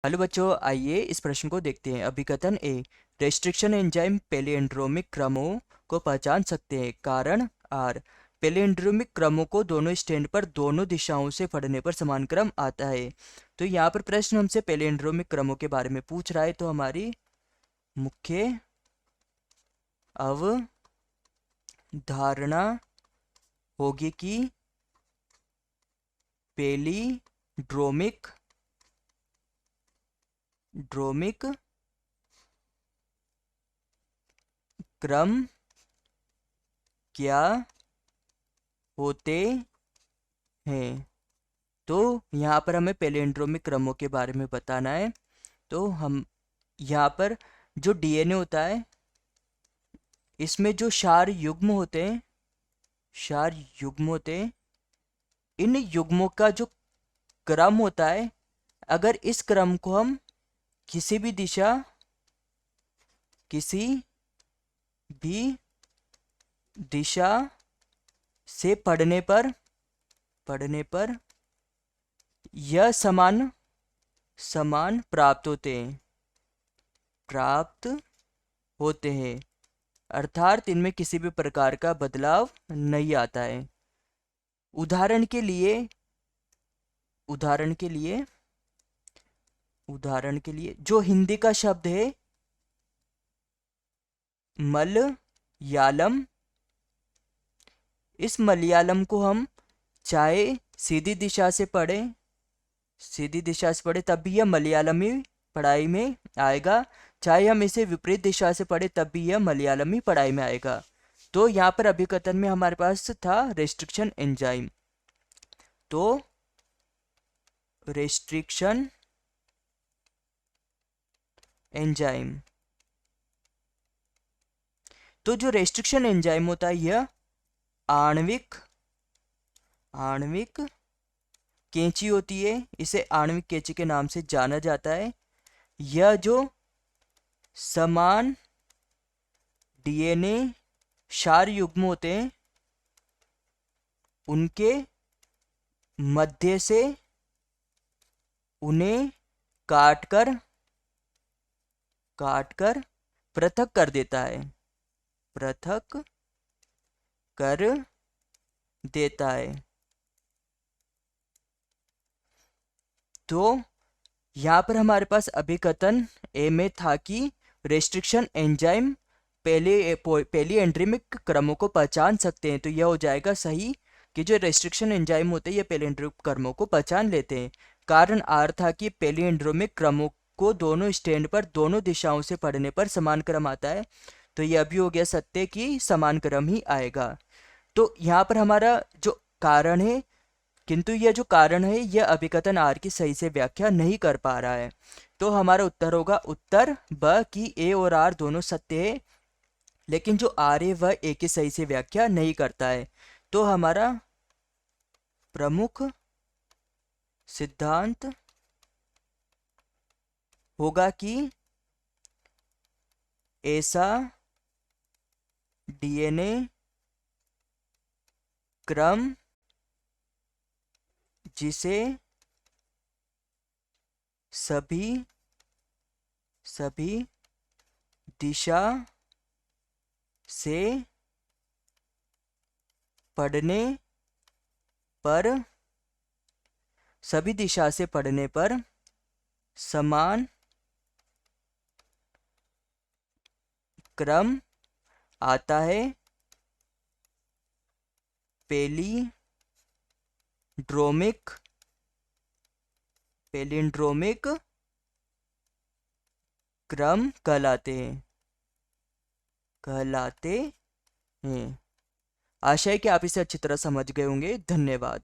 Hello बच्चों, आइए इस प्रश्न को देखते हैं। अभिकथन ए, रेस्ट्रिक्शन एंजाइम पैलिएंड्रोमिक क्रमों को पहचान सकते हैं। कारण आर, पैलिएंड्रोमिक क्रमों को दोनों स्टैंड पर दोनों दिशाओं से पढ़ने पर समान क्रम आता है। तो यहाँ पर प्रश्न हमसे पैलिएंड्रोमिक क्रमों के बारे में पूछ रहा है, तो हमारी मुख्य अवधारणा होगी कि पैलिएंड्रोमिक क्रम क्या होते हैं। तो यहाँ पर हमें पैलिएंड्रोमिक क्रमों के बारे में बताना है। तो हम यहाँ पर जो डीएनए होता है, इसमें जो क्षार युग्म होते हैं, इन युग्मों का जो क्रम होता है, अगर इस क्रम को हम किसी भी दिशा से पढ़ने पर यह समान प्राप्त होते हैं, अर्थात इनमें किसी भी प्रकार का बदलाव नहीं आता है। उदाहरण के लिए जो हिंदी का शब्द है मलयालम, इस मलयालम को हम चाहे सीधी दिशा से पढ़ें तब भी यह मलयालमी पढ़ाई में आएगा, चाहे हम इसे विपरीत दिशा से पढ़ें तब भी यह मलयालमी पढ़ाई में आएगा। तो यहाँ पर अभिकथन में हमारे पास था रेस्ट्रिक्शन एंजाइम। तो रेस्ट्रिक्शन एंजाइम, तो जो रेस्ट्रिक्शन एंजाइम होता है यह आणविक कैंची होती है, इसे आणविक कैंची के नाम से जाना जाता है। यह जो समान डीएनए क्षार युग्म होते हैं, उनके मध्य से उन्हें काटकर पृथक कर देता है। तो यहाँ पर हमारे पास अभिकथन ए में था कि रेस्ट्रिक्शन एंजाइम पैलिएंड्रोमिक क्रमों को पहचान सकते हैं। तो यह हो जाएगा सही कि जो रेस्ट्रिक्शन एंजाइम होते हैं ये पैलिएंड्रोमिक क्रमों को पहचान लेते हैं। कारण आर था कि पैलिएंड्रोमिक क्रमों को दोनों स्टैंड पर दोनों दिशाओं से पढ़ने पर समान क्रम आता है। तो यह भी हो गया सत्य कि समान क्रम ही आएगा। तो यहाँ पर हमारा जो कारण है, किंतु यह जो कारण है यह अभिकथन आर की सही से व्याख्या नहीं कर पा रहा है। तो हमारा उत्तर होगा उत्तर ब कि ए और आर दोनों सत्य है, लेकिन जो आर है वह ए की सही से व्याख्या नहीं करता है। तो हमारा प्रमुख सिद्धांत होगा कि ऐसा डीएनए क्रम जिसे सभी दिशा से पढ़ने पर समान क्रम आता है। पैलिएंड्रोमिक क्रम कहलाते हैं। आशा है कि आप इसे अच्छी तरह समझ गए होंगे। धन्यवाद।